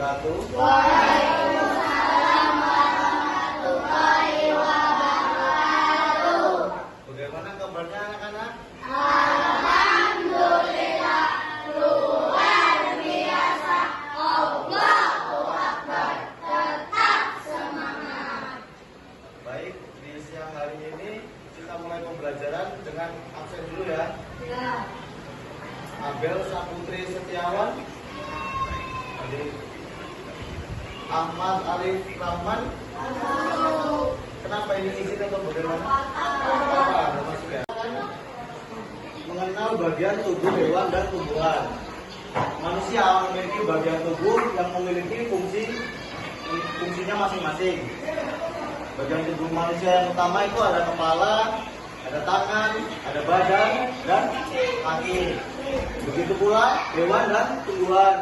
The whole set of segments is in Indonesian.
wabarakatuh. Waalaikumsalam warahmatullahi wabarakatuh. Bagaimana kabarnya anak-anak? Alhamdulillah, luar biasa. Allahu Akbar. Tetap semangat. Baik, di siang hari ini kita mulai pembelajaran dengan absen dulu ya. Ya. Abel Saputri Setiawan, Ahmad Arif Rahman. Kenapa ini izin atau bagaimana? Apa? Masuk ya. Mengenal bagian tubuh hewan dan tumbuhan. Manusia memiliki bagian tubuh yang memiliki fungsinya masing-masing. Bagian tubuh manusia yang utama itu ada kepala, ada tangan, ada badan, dan kaki. Begitu pula hewan dan tumbuhan.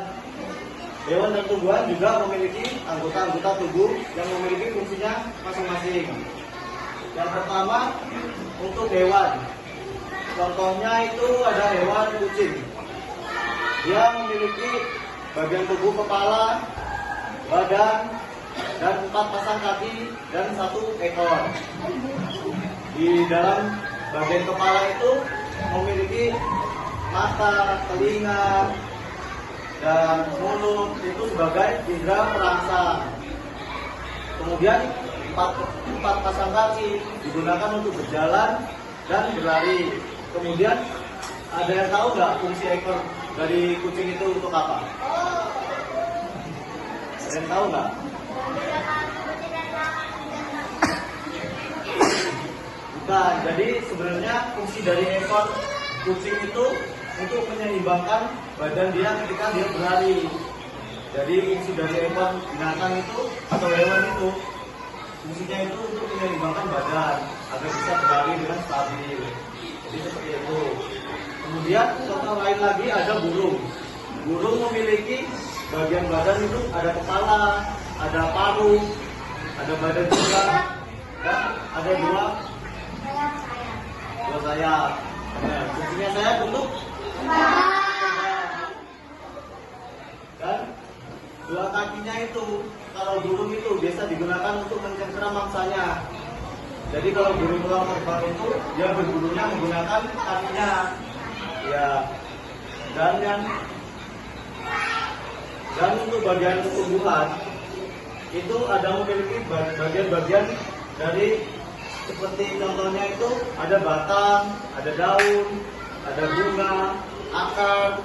Hewan dan tumbuhan juga memiliki anggota-anggota tubuh yang memiliki fungsinya masing-masing. Yang pertama, untuk hewan. Contohnya itu ada hewan kucing. Dia memiliki bagian tubuh kepala, badan, dan 4 pasang kaki dan 1 ekor. Di dalam bagian kepala itu memiliki mata, telinga, dan mulut itu sebagai indera perangsang. Kemudian 4 pasang kaki digunakan untuk berjalan dan berlari. Kemudian ada yang tahu nggak fungsi ekor dari kucing itu untuk apa? Ada yang tahu nggak? Bukan. Jadi sebenarnya fungsi dari ekor kucing itu untuk menyeimbangkan badan dia ketika dia berlari. Jadi fungsi dari ekor binatang itu atau hewan itu fungsinya itu untuk menyeimbangkan badan agar bisa berlari dengan stabil. Jadi seperti itu. Kemudian contoh lain lagi ada burung. Burung memiliki bagian badan itu ada kepala, ada paruh, ada badan juga, dan ada dua sayap. Nah, fungsinya sayap untuk dan 2 kakinya itu kalau burung itu biasa digunakan untuk mencengkeram mangsanya. Jadi kalau burung pulang terbang itu dia berburunya menggunakan kakinya. Ya. Dan untuk bagian tumbuhan itu ada memiliki bagian-bagian dari seperti contohnya itu ada batang, ada daun, ada bunga, akar,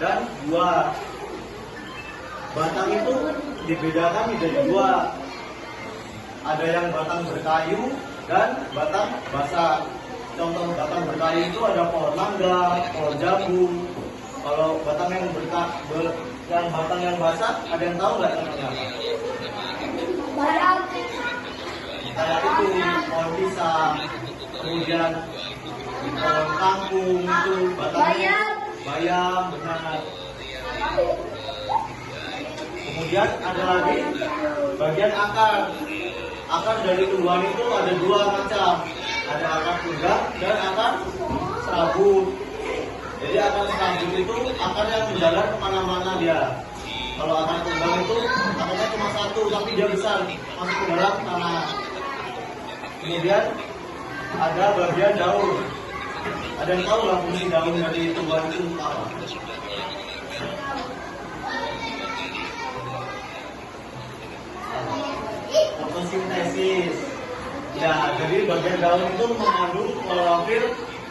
dan buah. Batang itu dibedakan menjadi 2. Ada yang batang berkayu dan batang basah. Contoh batang berkayu itu ada pohon mangga, pohon jambu. Kalau batang yang batang yang basah, ada yang tahu nggak contohnya apa? Kayak itu pohon pisang, kemudian pohon kangkung itu batangnya bayam, benar. Kemudian ada lagi bagian akar. Akar dari tumbuhan itu ada 2 macam. Ada akar tunggang dan akar serabut. Jadi akar serabut itu akar yang menjalar kemana-mana dia. Kalau akar tunggang itu akarnya cuma 1 tapi dia besar masuk ke dalam tanah. Kemudian ada bagian daun. Ada yang tahu nggak fungsi daun dari tumbuhan itu apa? Fotosintesis. Ya, jadi bagian daun itu mengandung klorofil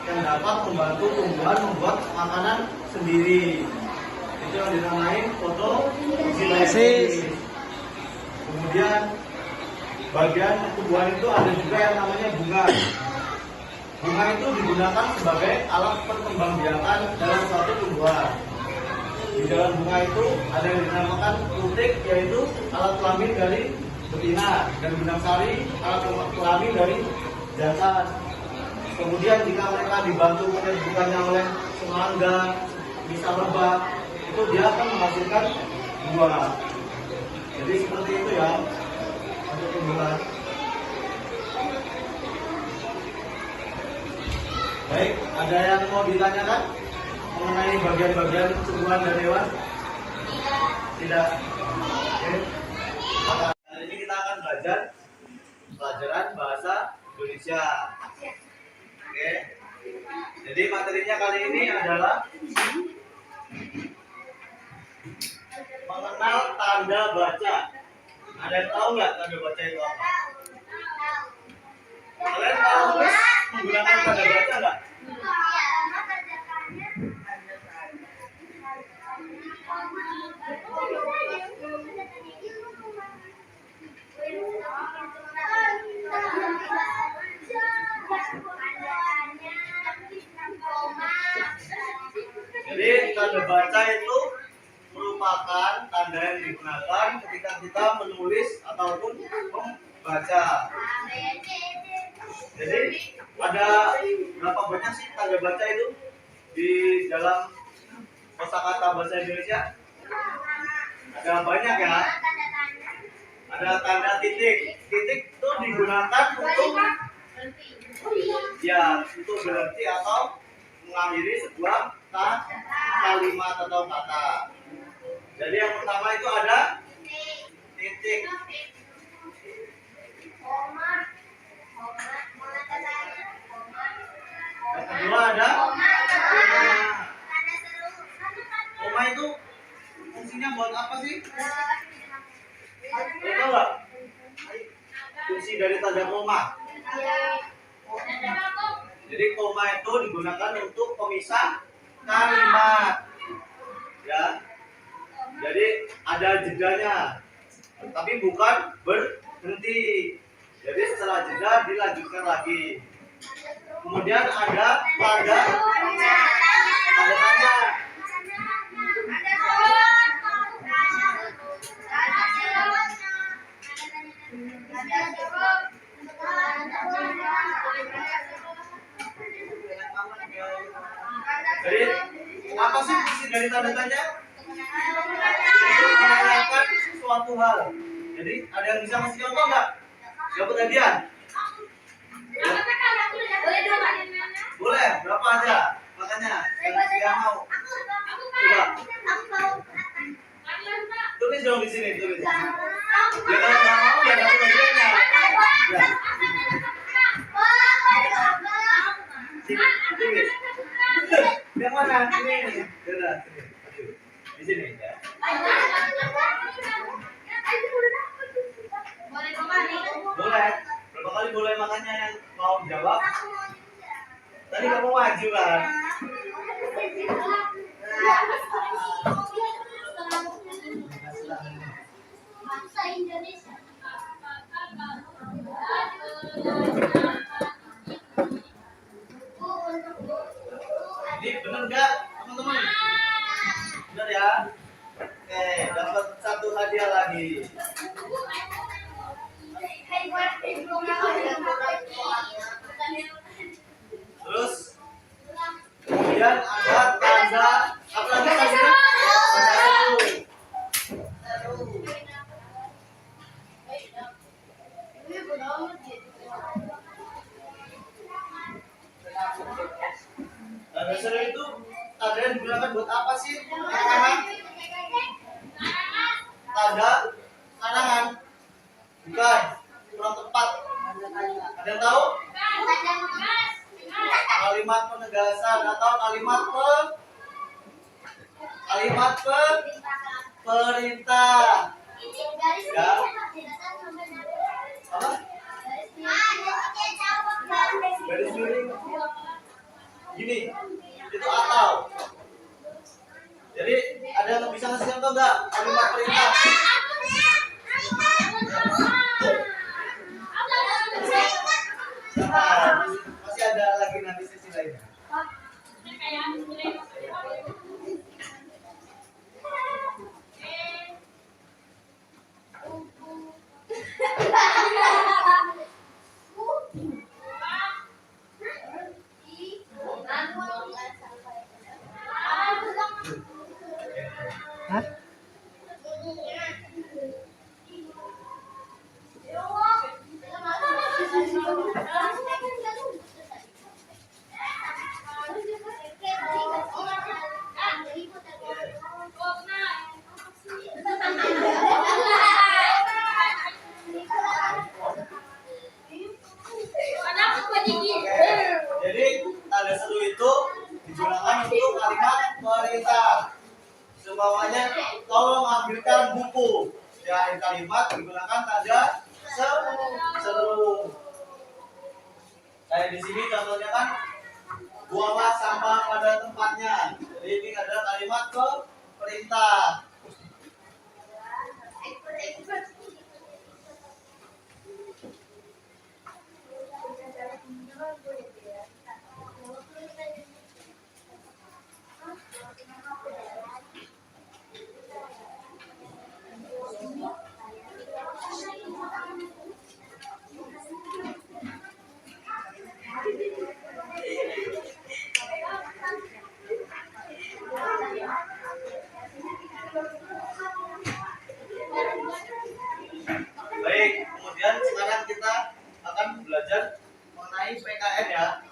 yang dapat membantu tumbuhan membuat makanan sendiri. Itu yang dinamai fotosintesis. Kemudian bagian tumbuhan itu ada juga yang namanya bunga. Bunga itu digunakan sebagai alat perkembangbiakan dalam suatu tumbuhan. Di dalam bunga itu ada yang dinamakan putik, yaitu alat kelamin dari betina, dan benang sari alat kelamin dari jantan. Kemudian jika mereka dibantu penyerbukannya oleh serangga, bisa lebah, itu dia akan menghasilkan buah. Jadi seperti itu ya untuk tumbuhan. Baik, ada yang mau ditanyakan mengenai bagian-bagian tumbuhan dan hewan? Tidak. Tidak. Oke. Kali ini kita akan belajar pelajaran bahasa Indonesia. Oke. Jadi materinya kali ini adalah mengenal tanda baca. Ada yang tahu nggak tanda baca itu apa? Kalian tahu menggunakan tanda baca nggak? Jadi tanda baca itu merupakan tanda yang digunakan ketika kita menulis ataupun membaca. Jadi ada berapa banyak sih tanda baca itu di dalam kosakata bahasa Indonesia? Ada banyak ya. Ada tanda titik. Titik itu digunakan untuk berhenti atau mengakhiri sebuah kalimat atau kata. Jadi yang pertama itu ada titik. Yang kedua ada koma. Koma itu fungsinya buat apa sih? Tahu nggak? Fungsi dari tanda koma. Jadi koma itu digunakan untuk pemisah kalimat. Ya. Jadi ada jedanya. Tapi bukan berhenti. Jadi setelah jeda dilanjutkan lagi. Kemudian ada tanda tanya. Jadi apa sih fungsi dari tanda tanya? Untuk menanyakan suatu hal. Jadi ada yang bisa ngasih contoh nggak? Dapat hadiah? Boleh, berapa aja? Makanya yang mau. Coba. Tulis dong di sini, tulis. Ya kalau nggak mau ya dapat hadiahnya. Ya. Sini, tulis. Yang mana? Ini. Sudah, sini. Di sini ya. Boleh. Berapa kali boleh makanya yang mau jawab? Tadi kamu maju kan? Bahasa Indonesia. Ini benar nggak teman-teman? Benar ya? Oke, dapat satu hadiah lagi. Terus kemudian ada tanda apa lagi tanda? Tanda seru itu tanda yang digunakan buat apa sih? Tanda karangan. Bukan, kurang tepat. Ada yang tahu? Kalimat penegasan atau perintah. Ya. Apa? Garis miring. Gini, itu atau. Jadi ada yang bisa ngasih contoh nggak kalimat perintah? Masih ada lagi nanti sesi lainnya. Hah? memberikan buku. Di akhir kalimat digunakan tanda seru. Kayak di sini contohnya kan, buanglah sampah pada tempatnya. Jadi ini ada kalimat ke perintah. Baik, kemudian sekarang kita akan belajar mengenai PKN ya.